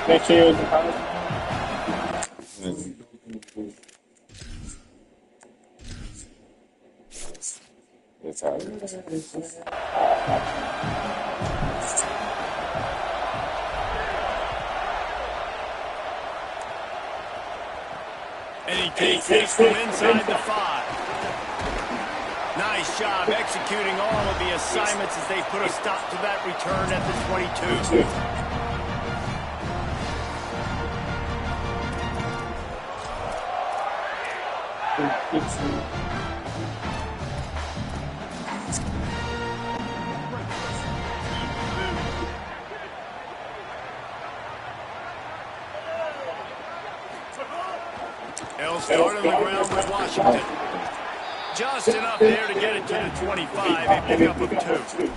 Next year is That's how it is. And he takes this from inside the 5. Nice job executing all of the assignments as they put a stop to that return at the 22. They'll start on the ground with Washington. Just enough there to get it to the 25, a pickup of 2.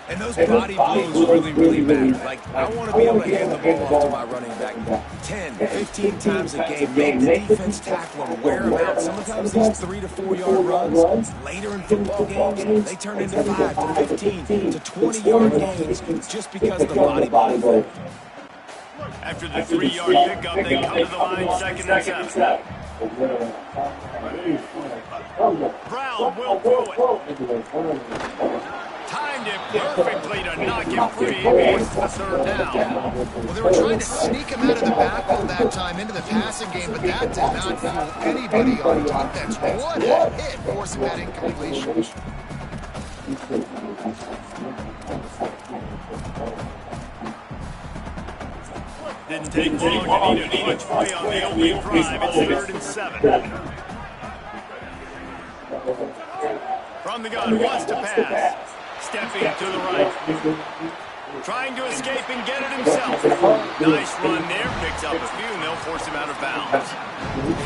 And those body blows really matter. Like, I want to be able to hand the ball off to my running back 10, 15 times a game. Make the defense tackle them, wear them out. Sometimes these 3 to 4 yard runs, later in football games, they turn into 5 to 15 to 20 yard gains just because of the body blow. After the 3-yard pickup, they come to the line, 2nd and 7. Brown will throw it. Timed it perfectly to knock him free. Forces the 3rd down. Well, they were trying to sneak him out of the backfield that time into the passing game, but that did not fool anybody on defense. What a hit, forcing that incompletion. Didn't take long to need a clutch play on the opening drive. It's 3rd and 7. From the gun, wants to pass. Stepping to the right. Trying to escape and get it himself. Nice run there. Picks up a few, and they'll force him out of bounds.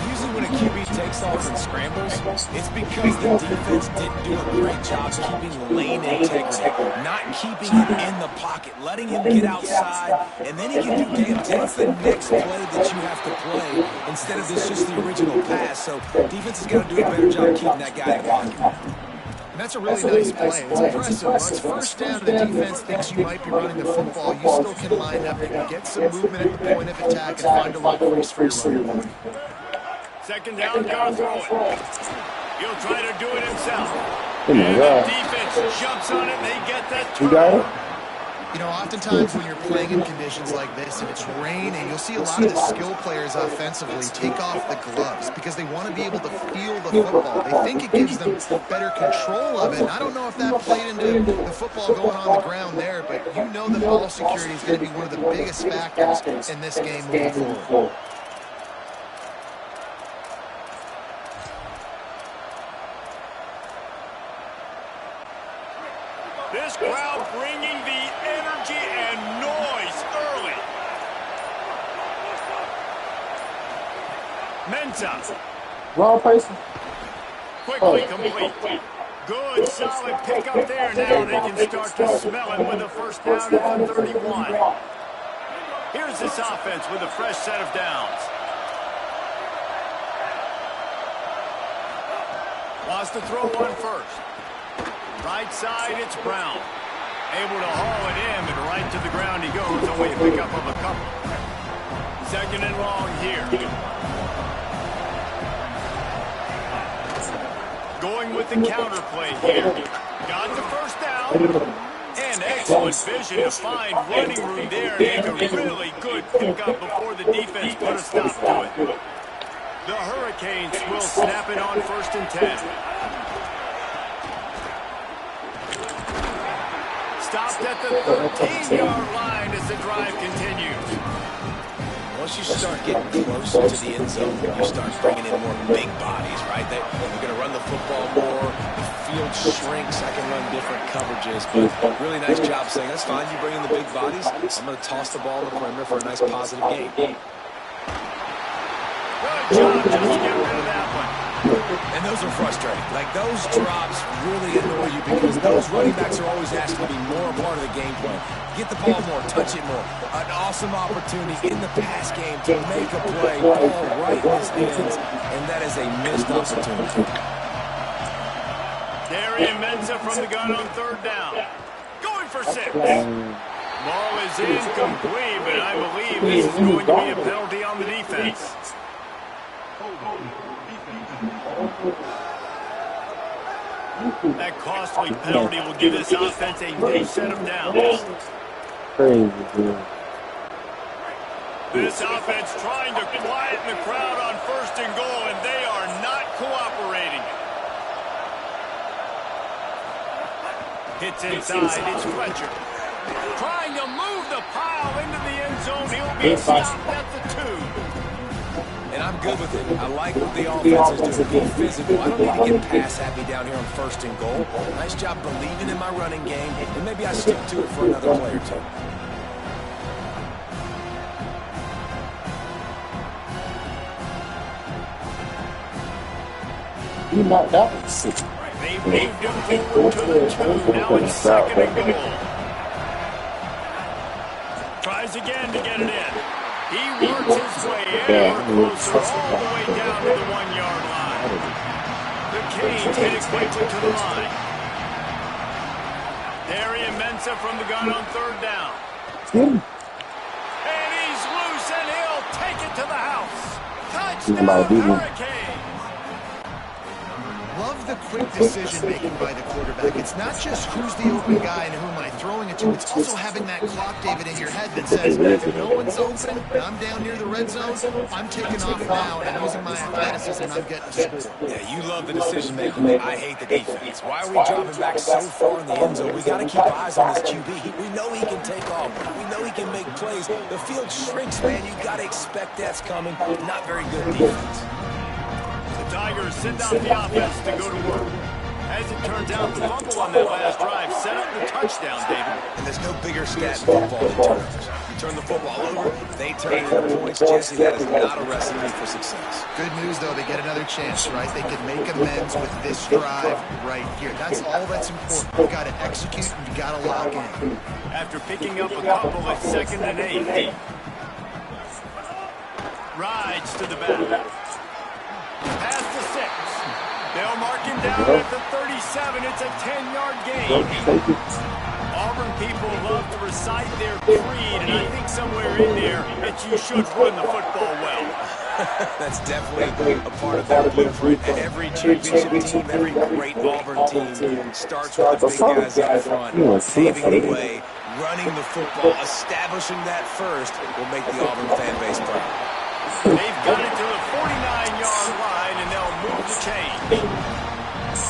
Usually when a QB takes off and scrambles, it's because the defense didn't do a great job keeping lane integrity, not keeping him in the pocket, letting him get outside, and then he can do damage. What's the next play that you have to play instead of this just the original pass? So defense has got to do a better job keeping that guy in the pocket. And that's a really nice play. It's impressive. Once first down, the defense thinks you might be running the football, you still can line up and get some movement at the point of attack and find a low crease for your running. 2nd down, gotta throw it. He'll try to do it himself. Oh my And God. the defense jumps on it, and they get that You got turn. it? You know, oftentimes when you're playing in conditions like this and it's raining, you'll see a lot of the skill players offensively take off the gloves because they want to be able to feel the football. They think it gives them better control of it. And I don't know if that played into the football going on the ground there, but you know that ball security is going to be one of the biggest factors in this game moving forward. This crowd bringing the energy and noise early. Mensah. wrong person. Quickly complete. Good, solid pickup there. Now they can start to smell it with a 1st down at the 31. Here's this offense with a fresh set of downs. Wants to throw one first. Right side, it's Brown. Able to haul it in, but right to the ground he goes. Only a pickup of a couple. 2nd and long here. Going with the counter play here. Got the 1st down. And excellent vision to find running room there and make a really good pickup before the defense put a stop to it. The Hurricanes will snap it on 1st and 10. Stopped at the 13-yard line as the drive continues. Once you start getting closer to the end zone, you start bringing in more big bodies, right? You're going to run the football more. The field shrinks. I can run different coverages, but really nice job saying, that's fine. You bring in the big bodies. I'm going to toss the ball in the perimeter for a nice positive gain. Good job just to get rid of that one. And those are frustrating. Like, those drops really annoy you because those running backs are always asked to be more a part of the game plan. Get the ball more, touch it more. An awesome opportunity in the pass game to make a play, ball right in his hands, and that is a missed opportunity. Darian Mensah from the gun on third down. Going for 6. Ball is incomplete, but I believe this is going to be a penalty on the defense. That costly penalty will give this offense a new set of downs. Crazy, dude. This offense trying to quieten the crowd on 1st and goal, and they are not cooperating. Hits inside, it's Fletcher. Trying to move the pile into the end zone. He'll be stopped at the 2. And I'm good with it. I like what the offense is doing. Be physical. I don't need to get pass happy down here on 1st and goal. Nice job believing in my running game, and maybe I stick to it for another play or 2. He knocked out 6. They moved him forward to the 2. Now it's 2nd and goal. Tries again to get it in. He works his way ever closer all the way down to the 1-yard line. The Canes hit it quickly to the line. Darian Mensah from the gun on 3rd down. And he's loose, and he'll take it to the house. Touchdown, Hurricanes. Love the quick decision-making by the quarterback. It's not just who's the open guy and who am I throwing it to. It's also having that clock, David, in your head that says, if no one's open and I'm down near the red zone, I'm taking off now and I'm using my athleticism and I'm getting to score. Yeah, you love the decision-making. I hate the defense. Why are we dropping back so far in the end zone? We got to keep eyes on this QB. We know he can take off. We know he can make plays. The field shrinks, man. You got to expect that's coming. Not very good defense. Tigers send out the offense to go to work. As it turns out, the fumble on that last drive set up the touchdown, David. And there's no bigger stat in football than turnovers. You turn the football over, they turn it into points. Jesse, that is not a recipe for success. Good news, though, they get another chance, right? They can make amends with this drive right here. That's all that's important. You've got to execute and you've got to lock in. After picking up a couple at 2nd and 8. Rides to the back. Past the 6. They'll mark him down at the 37. It's a 10-yard gain. Auburn people love to recite their creed, and I think somewhere in there that you should run the football well. That's definitely a part of their blueprint. And every championship team, every great Auburn team starts with the big guys up front, paving the way, running the football, establishing that first will make the Auburn fan base proud. They've got it to the 49-yard line, and they'll move the chain.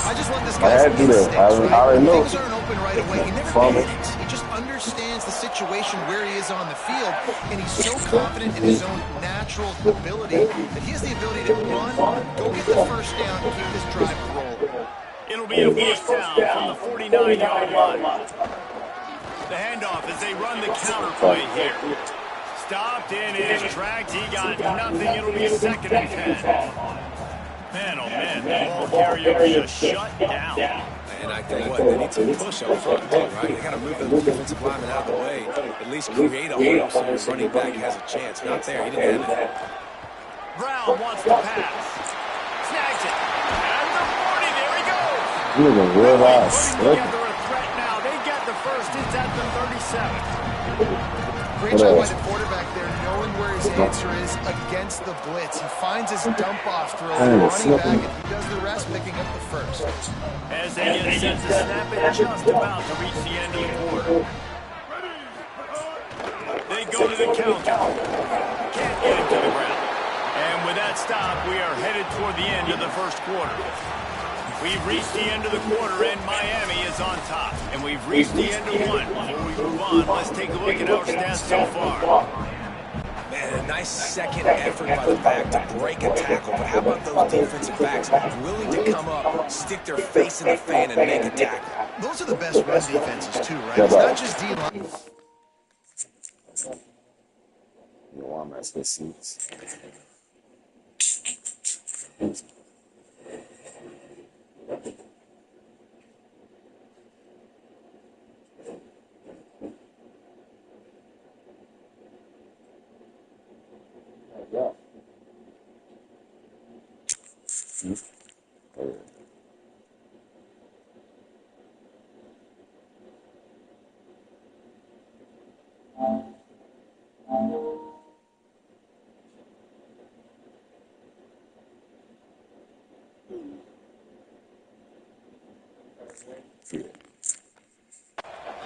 I just want this guy's instincts, right? Things aren't open right away. He never panics. He just understands the situation where he is on the field, and he's so confident in his own natural ability that he has the ability to run, go get the first down, and keep this drive rolling. It'll be a first down from the 49-yard line. The handoff as they run the counter play here. Stopped in his tracks. He got nothing. It'll be 2nd and 10. Man, oh man, the ball carrier just shut down. And I tell you what, they need to push up front too, right? They got to move the defensive lineman out of the way. At least create a hole so your running back has a chance. Not there. He didn't have it. Brown wants to pass. Snags it. At the 40. There he goes. You're the real ass. Putting together a threat now. They get the first. It's at the 37. Great job by the quarterback there, knowing where his answer is against the blitz. He finds his dump-off throw, running back, and he does the rest, picking up the first. As they get set to snap it, just about to reach the end of the quarter. They go to the counter. Can't get it to the ground. And with that stop, we are headed toward the end of the first quarter. We've reached the end of the quarter, and Miami is on top. And we've reached the end of one. Before we move on, let's take a look at our stats so far. Man, a nice second effort by the back to break a tackle. But how about those defensive backs willing to come up, stick their face in the fan, and make a tackle? Those are the best run defenses, too, right? It's not just D-line. You want my seats. Yeah.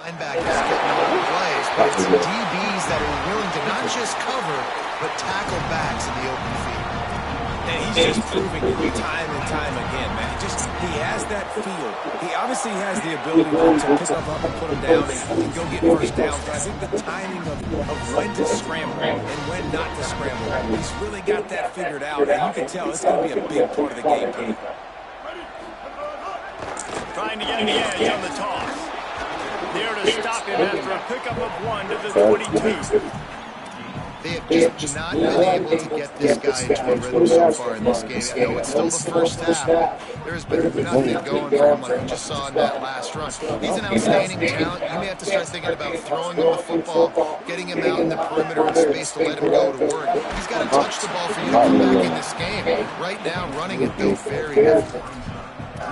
Linebackers getting all the plays, but it's DBs that are willing to not just cover, but tackle backs in the open field. And he's just proving it time and time again, man. He has that feel. He obviously has the ability to pick up and put him down and go get first downs. But I think the timing of when to scramble and when not to scramble, he's really got that figured out. And you can tell it's going to be a big part of the game plan. Trying to get the edge on the toss. There to stop him after a pickup of 1 to the 22. They have just not been able to get this guy into a rhythm so far in this game. I know it's still the first half, but there's been nothing going for him like we just saw in that last run. He's an outstanding talent. You may have to start thinking about throwing him the football, getting him out in the perimeter in space to let him go to work. He's got to touch the ball for you to come back in this game. Right now, running it, though, very difficult.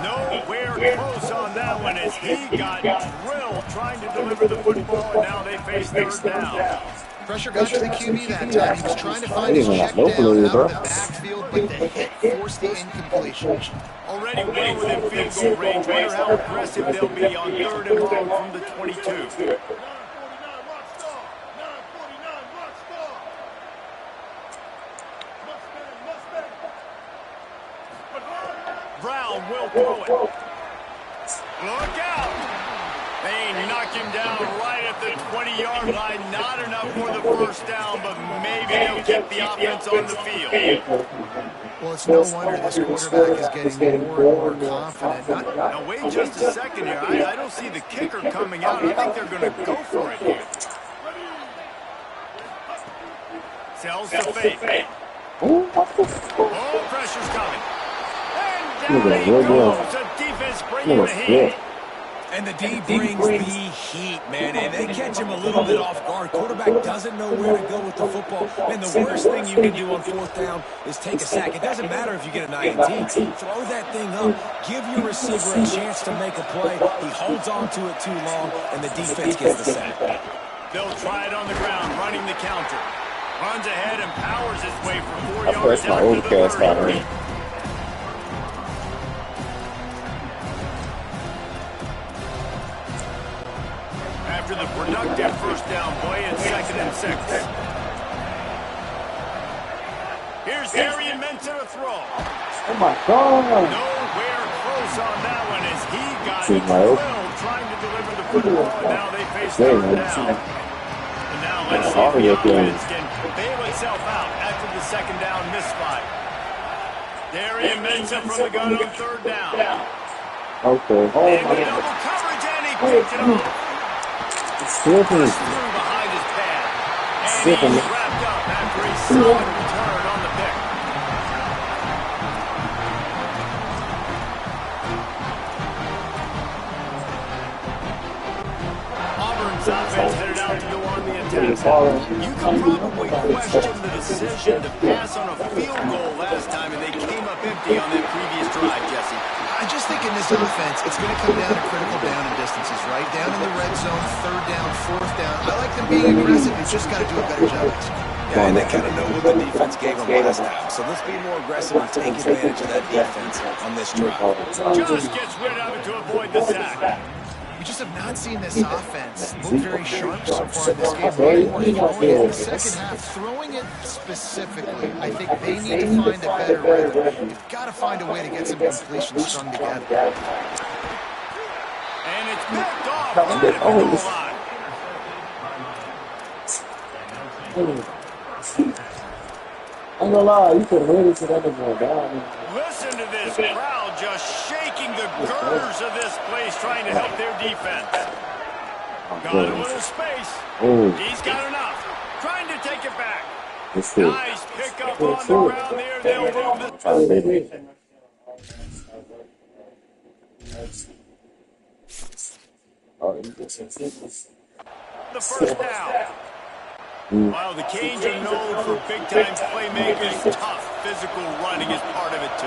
Nowhere close on that one as he got drilled trying to deliver the football, and now they face third down. Pressure got to the QB that time. He was trying to find his check down out of the backfield, but the hit forced the incompletion. Already well within field goal range. Wonder how aggressive they'll be on third and long from the 22. Brown will throw it. Look out! They knock him down right at the 20-yard line. Not enough for the first down, but maybe they'll keep the offense on the field. Well, it's no wonder this quarterback is getting more and more confident. Now, wait just a second here. I don't see the kicker coming out. I think they're going to go for it here. Sells to fake. Oh, pressure's coming. And down he goes. The defense bringing the heat. And the D brings the heat, man, and they catch him a little bit off guard. Quarterback doesn't know where to go with the football. And the worst thing you can do on fourth down is take a sack. It doesn't matter if you get an INT. Throw that thing up. Give your receiver a chance to make a play. He holds on to it too long, and the defense gets the sack. They'll try it on the ground, running the counter. Runs ahead and powers his way for 4 yards out to the 30. After the productive first down play in 2nd and 6. Here's Darian Mensa to throw. Oh my God! Nowhere close on that one as he got drilled trying to deliver the football, and now they face third down. And now let's see if the offense can bail itself out after the second down misfire. Darian Mensa from the gun on third down. Okay. Oh And my the God. double coverage, and he picked it off. Slippery. Through behind his pad. And he's wrapped up after a solid return on the pick. Auburn's offense headed out to go on the attack. You can probably question the decision to pass on a field goal last time, and they came up empty on that previous drive, Jesse. I just think in this offense, it's going to come down to critical down and distances, right? Down in the red zone, third down, fourth down. I like them being aggressive. You just got to do a better job. Yeah, and they kind of know what the defense gave them last time. So let's be more aggressive and take advantage of that defense on this drive. Just gets rid of it to avoid the sack. We just have not seen this offense look very sharp so far in this game. Way more throwing it in the second half. Throwing it specifically, I think they need to find a better rhythm. You've got to find a way to get some completions strung together. And it's picked off right at the goal line. I'm gonna lie, you could have waited till that was down. Listen to this crowd just shaking the girders of this place, trying to help their defense. Got a little space. He's got enough. Trying to take it back. Nice pickup on the ground there. They'll move the... The first down. While the Canes are known for big-time playmakers, tough physical running is part of it, too.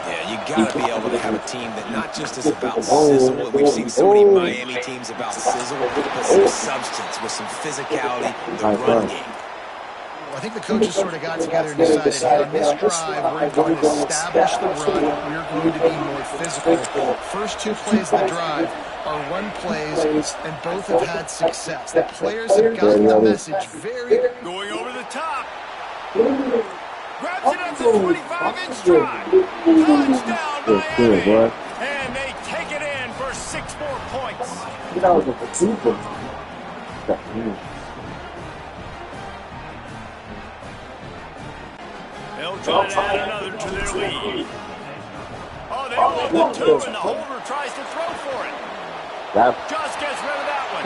Yeah, you got to be able to have a team that not just is about sizzle, and we've seen so many Miami teams about sizzle, but some substance with some physicality, the run game. I think the coaches sort of got together and decided, hey, on this drive, we're going to establish the run. We're going to be more physical. First two plays of the drive are run plays, and both have had success. The players have gotten the message very... Going over the top. Grabs it at the 25-inch drive. Touchdown, Miami. And they take it in for 6 more points. They'll try to add another to their lead. Oh, they want the 2, and the holder tries to throw for it. Just gets rid of that one.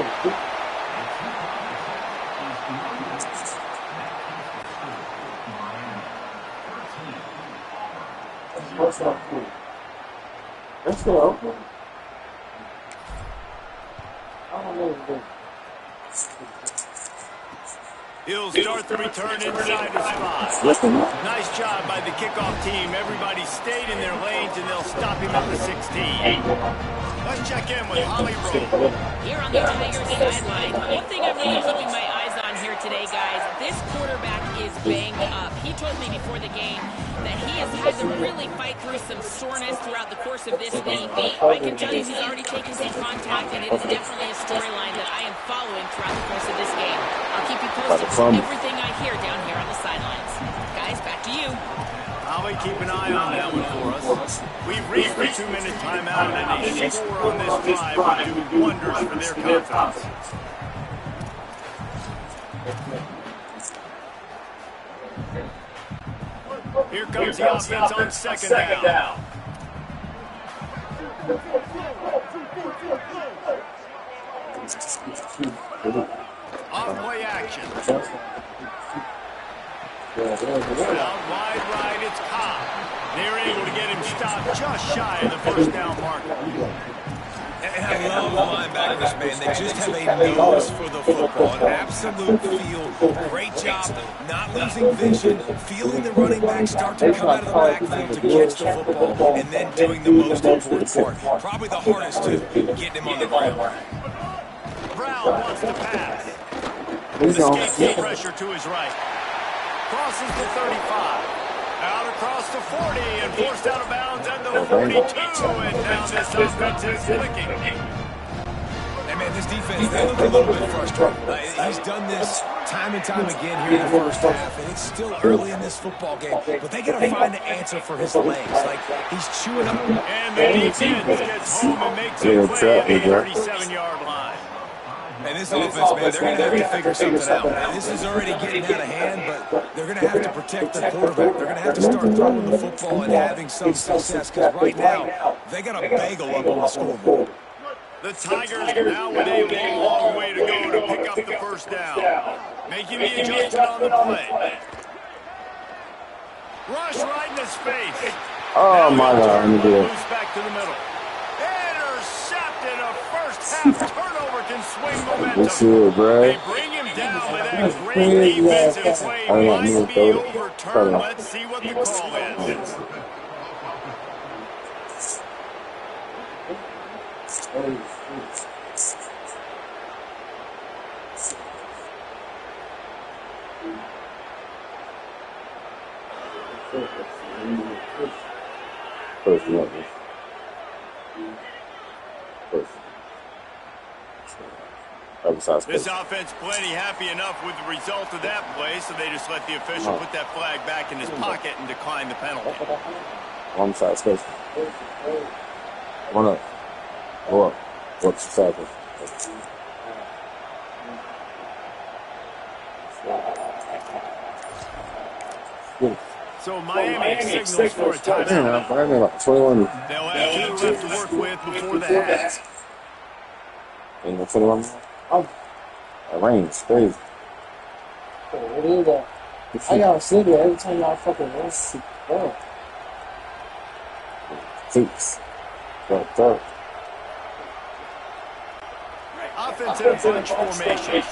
That's still open. I don't know. He'll start the return inside the spot. Nice job by the kickoff team. Everybody stayed in their lanes, and they'll stop him at the 16. Let's check in with Holly Rowe. Here on the Tigers sideline, one thing I'm really keeping my eyes on here today, guys, this quarterback is banged up. He told me before the game that he has had to really fight through some soreness throughout the course of this week. I can tell you he's already taken some contact, and it is definitely a storyline that I am following throughout the course of this game. I'll keep you posted with everything I hear down here on the sidelines. Guys, back to you. Holly, keep an eye on that one for us. We've reached the 2-minute timeout, and a score on this drive would do wonders for their confidence. Here comes the offense on second down. On-play action. Out wide right, it's Cobb. They're able to get him stopped just shy of the first down marker. And I love the linebackers, man. They just have a nose for the football, an absolute feel. Great job not losing vision, feeling the running back start to come out of the backfield to catch the football, and then doing the most important part. Probably the hardest, too, getting him on the ground. Brown wants to pass. Escapes the pressure to his right. Crosses the 35. Out across the 40 and forced out of bounds at the 42. And now this offense is clicking. Hey, man, this defense, they look a little bit frustrated. He's done this time and time again here in the first half, and it's still early in this football game. But they got to find an answer for his legs. Like, he's chewing up. And the defense gets home and makes a play at the 37-yard line. And this offense, man, they're going to have to figure something out. Now, this is already getting out of hand, but they're going to have to protect their quarterback. They're going to have to start throwing the football and having some success, because right now, they got a bagel up on the scoreboard. The Tigers now with a long way to go to pick up the first down. Making the adjustment on the play. Rush right in his face. Oh my God, let me do it. Loose back to the middle. Intercepted. A first half turnover can swing momentum. This is, bro. They bring him down, but that great defensive play might be overturned. Let's see what the call is. This offense plenty happy enough with the result of that play, so they just let the official put that flag back in his pocket and decline the penalty. One side space. One up. Go up. What's the cycle? So Miami signals for a timeout. Yeah, 21. They'll have 2 left to work with before the half. Ain't no 21. Oh, that rain's crazy. What is that? I gotta sit there every time y'all fucking run. Thanks. Go. offense in a bunch formation.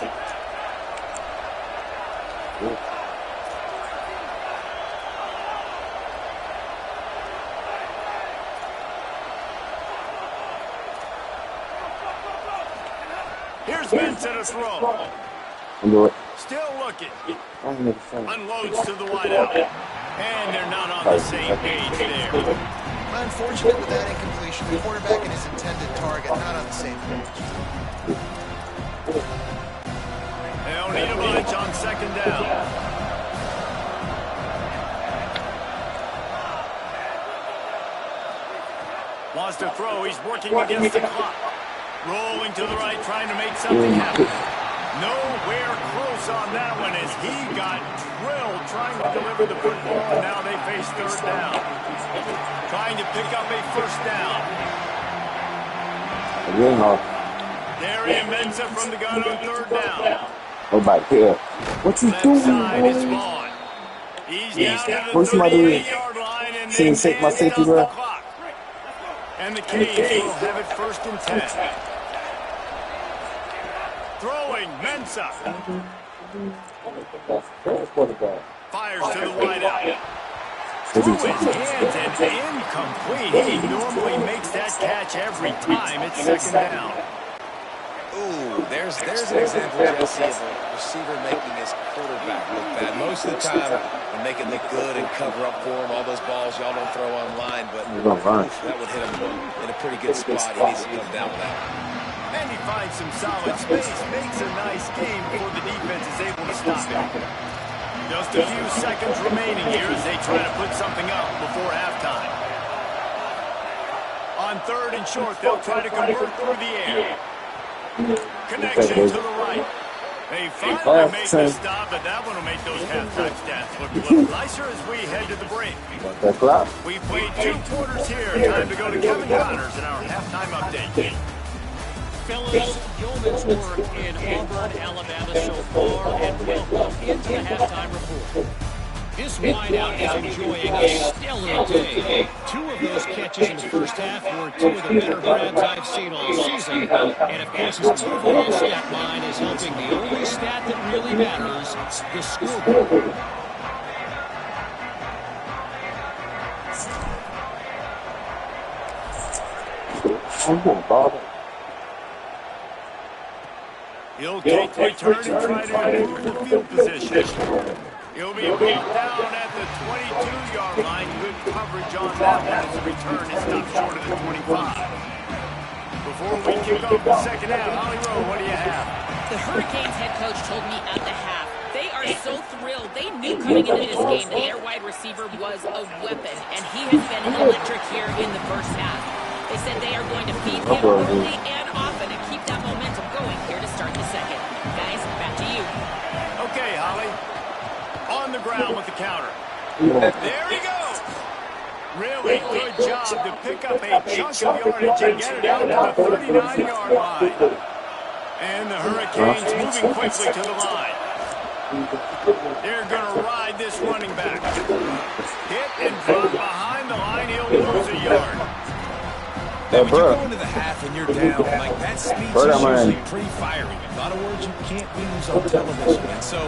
Here's Mensah to throw. Do it. Still looking. Unloads Unloads to the wideout. And they're not on the same page there. Unfortunate with that incompletion. The quarterback and his intended target not on the same page. They'll need a bunch on second down. Wants to throw. He's working against the clock. Rolling to the right, trying to make something happen. Nowhere close on that one as he got drilled trying to deliver the football, and now they face third down. Trying to pick up a first down. Darian Mensah from the gun on third down. Go back here. What you Left doing, side is boy? Vaughn. He's down to the Where's my dude? 38-yard line, and See him they take my can't safety, stop bro? the clock. And the Canes will have it first and 10. Throwing, Mensah. Fires to the wideout. Through his hands and incomplete. He normally makes that catch every time. It's second down. Ooh, there's an example, Jesse, of a receiver making his quarterback look bad. Most of the time, they make it look good and cover up for him. All those balls y'all don't throw online, but oof, that would hit him in a pretty good spot. He needs to come down with that. And he finds some solid space, makes a nice game before the defense is able to stop him. Just a few seconds remaining here as they try to put something up before halftime. On third and short, they'll try to convert through the air. Connection to the right. They finally made the stop, but that one will make those halftime stats look a little nicer as we head to the break. We've played 2 quarters here. Time to go to Kevin Connors in our halftime update. Fellas, yeoman's work in Auburn, Alabama so far, and welcome into the halftime report. This wideout is enjoying a stellar day. 2 of those catches in the first half were 2 of the better grabs I've seen all season. And of course, his overall stat line is helping the only stat that really matters, the scoreboard. He'll take the return and try to improve the field position. He'll be brought down at the 22-yard line. Good coverage on that one as the return is stopped short of the 25. Before we kick off the second half, Holly Rowe, what do you have? The Hurricanes head coach told me at the half, they are so thrilled. They knew coming into this game that their wide receiver was a weapon, and he has been electric here in the first half. They said they are going to feed him early and often and keep that momentum going here to start the second. Guys, back to you. Okay, Holly. On the ground with the counter. There he goes. Really good job to pick up a chunk of yardage and get it out to the 39-yard line. And the Hurricanes moving quickly to the line. They're going to ride this running back. Hit and drop behind the line. He'll lose a yard. When you go into the half and you're down, like that speech is usually pretty fiery. A lot of words you can't use on television. And so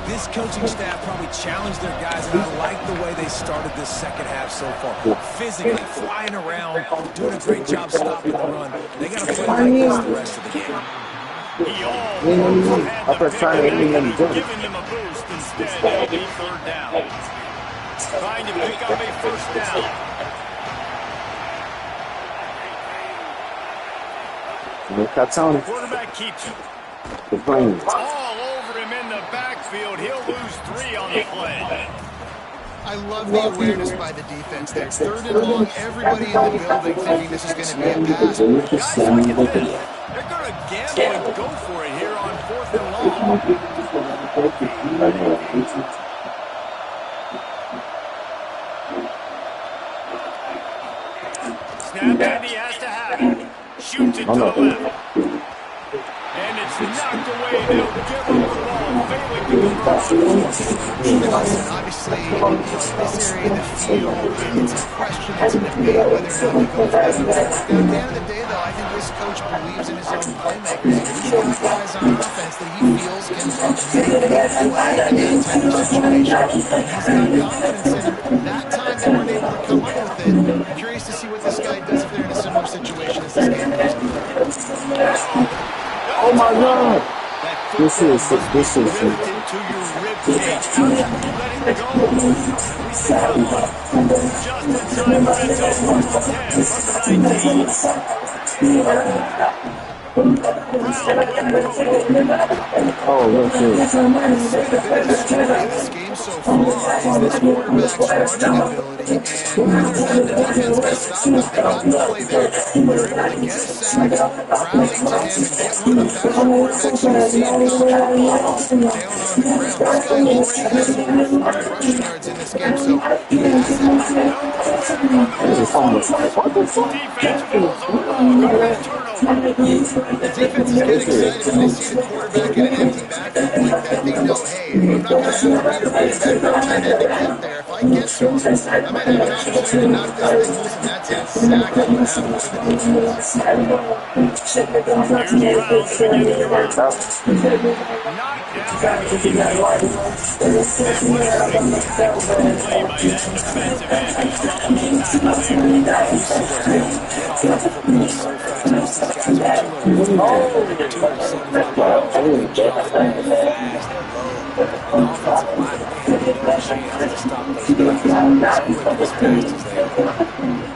this coaching staff probably challenged their guys, and I like the way they started this second half so far. Physically, flying around, doing a great job stopping the run. They got to play like this the rest of the game. Yall had giving them a boost. Instead, they'll be third down. Trying to pick up a first down. The quarterback keeps him. All over him in the backfield. He'll lose 3 on the play. I love the awareness by the defense there. Third and long, everybody in the building thinking this is going to be a pass. Guys, look at this. They're going to gamble and go for it here on 4th and long. Snap, and he has to have it. Shoots it to the left. And it's knocked away way they'll give up the ball, failing to convert on it. Listen, obviously, at this area of the field, it's a question, it's a debate whether or not you go for that on fourth down. At the end of the day, though, I think this coach believes in his own playmakers. He's got guys on offense that he feels can make a play in that type of situation. And he's got confidence in them. That time they weren't able to come up with it. I'm curious to see what this guy does if they're in a similar situation as this game goes on. Oh my God! This is riveted to your rib cage. How did you let it go? Just inside the red zone, 10 from the 19. Oh, that's it. The story of this game so far is this quarterback's running ability, and whether or not the defense can stop them, they got the play there. They're able to get a sack, rally to him, and get one of the better quarterbacks you see in college football down on the ground. This guy already has over 40 rushing yards in this game, so he has it. Defense falls on the log over the turnover. The defense is getting excited when they see the quarterback in an empty backfield like that. They know, hey, I'm not going to have to beat a running back or a tight end to get there. If I get to him, I might have an opportunity to knock this thing loose, and that's a sack that would happen for the defense. Here's Brown to begin the drive. Knocked down to the that was a spectacular play by that defensive end.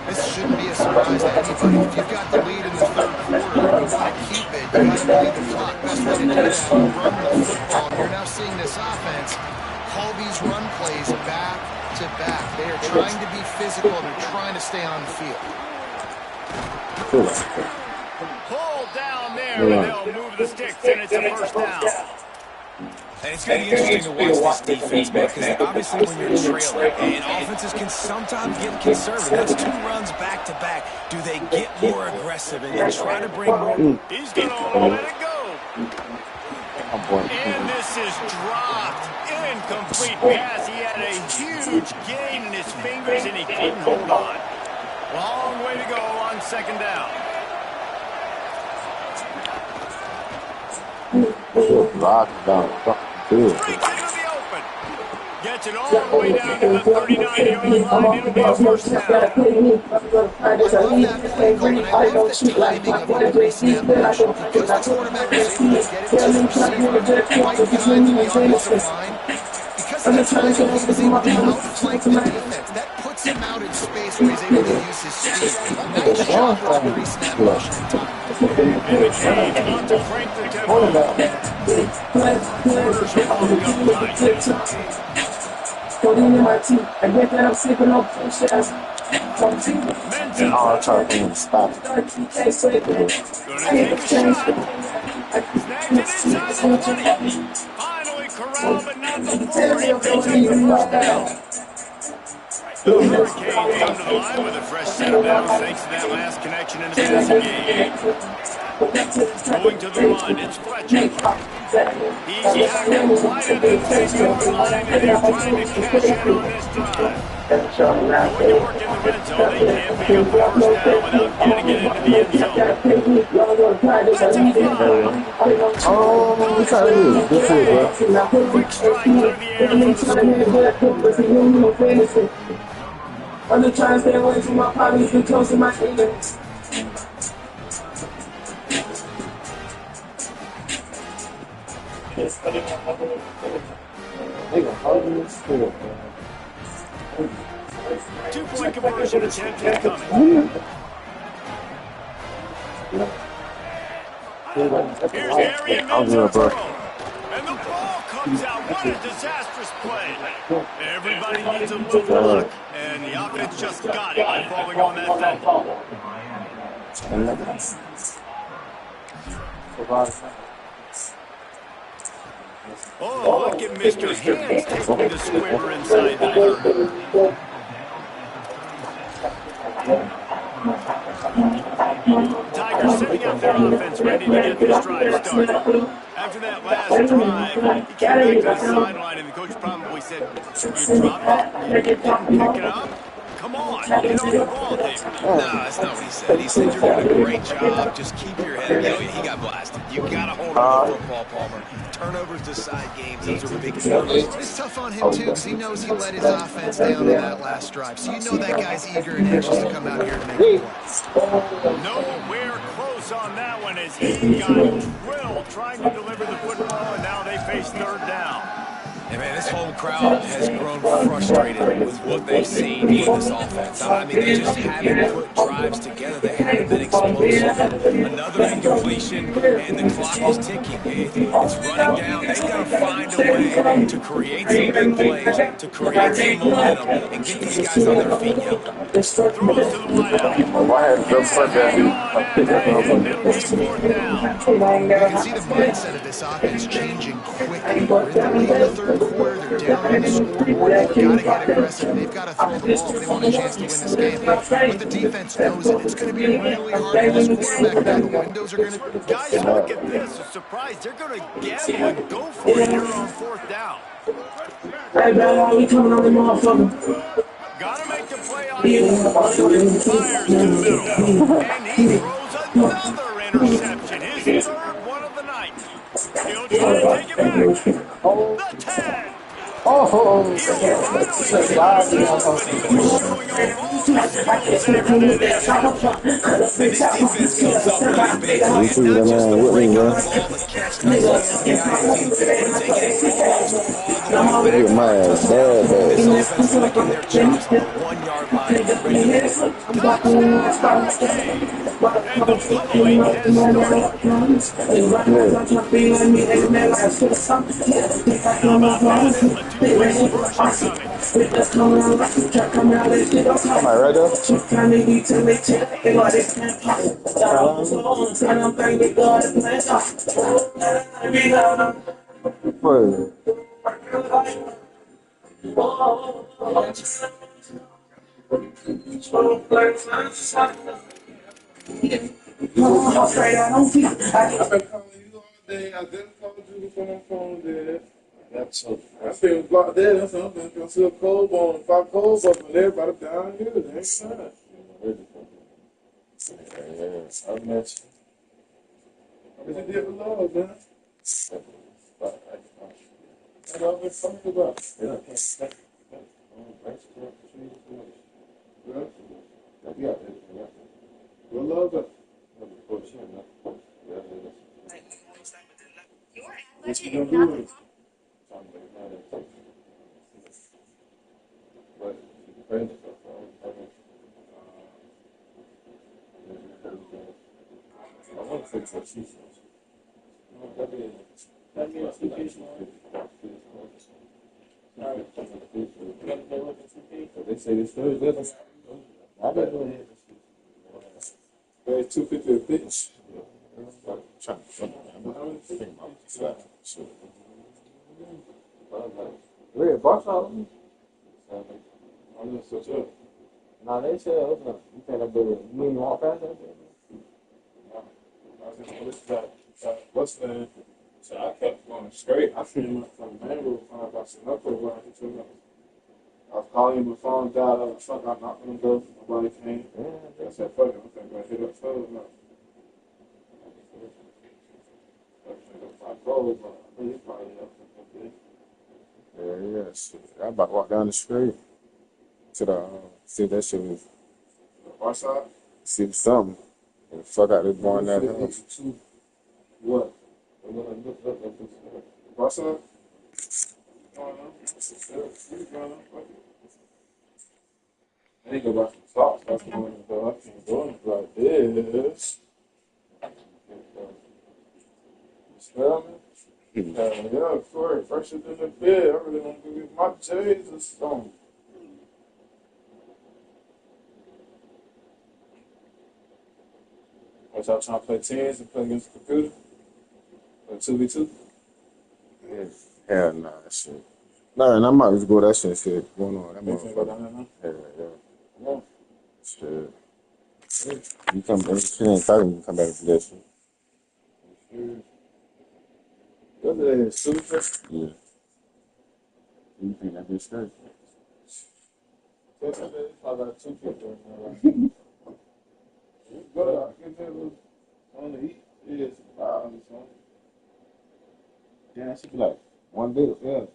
This shouldn't be a surprise to anybody. If you've got the lead in the third quarter, you want to keep it. You got to bleed the clock. Best way to do that is run the football. And you're now seeing this offense call these run plays back to back. They are trying to be physical. They're trying to stay on the field. Pull down there, and they'll move the sticks, and it's a first down. And it's going to be interesting to watch this defense, man, because obviously when you're trailing, and offenses can sometimes get conservative. That's two runs back-to-back. Do they get more aggressive and try to bring more? He's going to let it go. And this is dropped. Incomplete pass. He had a huge gain in his fingers, and he couldn't hold on. Long way to go on second down. Breaks into the open. Gets it all the way down to the 39-yard line. It'll be a first down. I love that play call, and I love the timing of the pre-snap motion because the quarterback is able to get it to the receiver right behind the offensive line. Because of the timing, he was able to outflank the defense. That puts him out in space where he's able to use his speed. Nice job on the pre-snap motion and timing. In the cage, on to Frank the tempo. Quarters are loaded up tight. Putting in my teeth. I get that I'm sleeping on push ass. Menzel. Oh, I tried to stop it. Gonna take a shot. Snagged it inside the 20. Finally corralled, but not before he takes the first down. The Hurricane came to the line with a fresh set of downs thanks to that last connection in the passing game. Going to the run, it's Fletcher. He's tackled right at the 10-yard line, and they're trying to cash in on this drive. Going to work in the red zone, they can't pick up the first down without getting it into the end zone. That's a fly. Oh, what's that? This is, bro. Quick strike through the air for the score. I'm just trying to stay away from my problems and close to my ears. Two-point conversion attempt is coming. Here's Arian Menzel throw. And the ball comes out. What a disastrous play. Everybody needs a little luck, and the offense just got it by falling on that fumble. Oh, look at Mr. Hands taking the squibber inside the 30. Tigers setting up their offense, ready to get this drive started. After on that last drive, he came back to the sideline, and the coach probably said, you dropped it? You didn't pick it up? Come on, get on the ball, David. No, that's not what he said. He said you're doing a great job. Just keep your head up. Yeah, he got blasted. You got to hold on to the football, Palmer. Turnovers decide games. Those are big deals. It's tough on him, too, because he knows he let his offense down on that last drive. So you know that guy's eager and anxious to come out here and make a play. Nowhere close on that one as he got drilled trying to deliver the football, and now they face third down. And, man, this whole crowd has grown frustrated with what they've seen with this offense. I mean, they just haven't put drives together. They haven't been explosive. Another incompletion, and the clock is ticking. It's running down. They've got to find a way to create some big plays, to create some momentum, and get these guys on their feet, Yall. Throws to the wideout. You can see the mindset of this offense changing quickly. We're in the late in the third quarter. They're down on the scoreboard. They've got to get aggressive. They've got to throw the ball if they want a chance to win this game. But the defense knows it. It's going to be really hard for this quarterback now. The windows are going to... Guys, look at this. A surprise. They're going to gamble and go for it here on fourth down. Hey, man, we coming on the motherfucker. Got to make the play on you. Fires to the middle. And he throws another interception. His third one of the night. He'll try to take it back. The 10. Oh, He'll finally start this, but he was showing off all the skills after that interception. This defense comes up with big plays, not just the break of the ball, the catch, the ball, the INT, but taking it almost all the way back. This offense is licking their chops on the 1 yard line, ready to go. Touchdown, game. And the following has started. How about that? A two-way conversion coming. Am I right there? I'm afraid I don't feel. I've been calling you all day. I didn't call you before my phone did. I feel blocked there. That's something. I'm still cold on. If I cold up and everybody down here, they ain't fine. I met you. What you did for love, man? That's all I've been talking about. What love that? What you gonna do with it? I want to fix what she says. That means two kids. They say this Thursday. I better go ahead. There's 250 a pitch. Trying to think about that. Shit. Really, box out. I'm gonna switch up. Nah, they said, you can't have you mean walk past that? I was just listen to what's the so I kept going straight. I seen him from the main road phone about some up over he told me. I was calling him, the phone died out of the truck, I knocked on the door, nobody came. I said, fuck it, I'm gonna hit up phone now. Yeah, shit. I about to walk down the street to the see if that shit was Why side? see something. And fuck out this boy in that house. What? Why side? I need to go buy some socks. That's the one that I can't go in like this. Smell me? Yeah, Corey, fresher than the bed. I really want to go get my J's or something. What y'all trying to play tens and play against the computer? Or 2v2? Yeah. Hell nah, that shit. Nah, and I might as well go that shit going on. That You can't go motherfucker. down there now? Yeah. Yeah. Shit. You come back, she ain't talking, you come back and do that shit. Sure. What is it? Super? Yeah. You think that bitch straight? I got 2 people in there. Good. I can tell on the eat. It's $5 or Yeah, that should be like one bit. Yeah.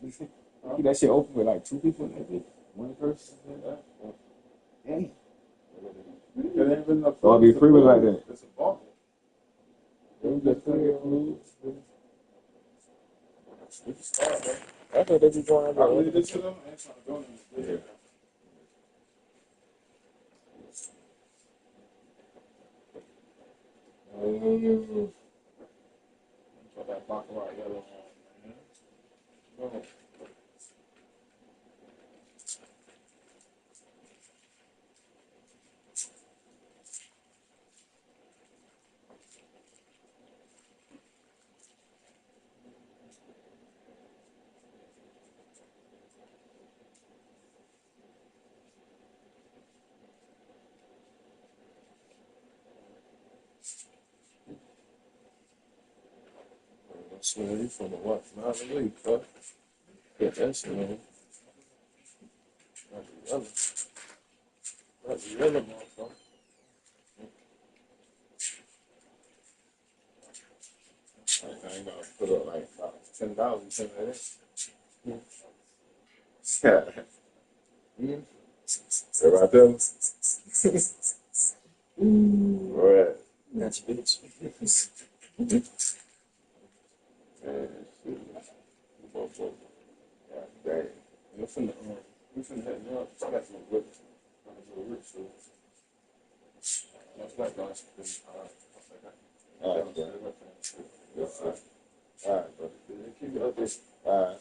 Keep that shit open with like 2 people in that bitch. One person. Damn. It ain't been enough. So I'll be free with like that. It's a ball. It just food. I thought they be going I believe this to them. Ain't trying to go in. Yeah. Put that baccarat yellow on, man. Go ahead. Sweaty from the what? Not the league, huh? Yeah, that's sweaty. Not the yellow. Not the yellow motherfucker. I ain't gonna put up like $10,000 something like that. Yeah. So right there. Right. That's bitch. Dang. We finna head up. I got some good. That's like guys. All right, bro. Yes, sir. All right, bro. Keep it up there. All right.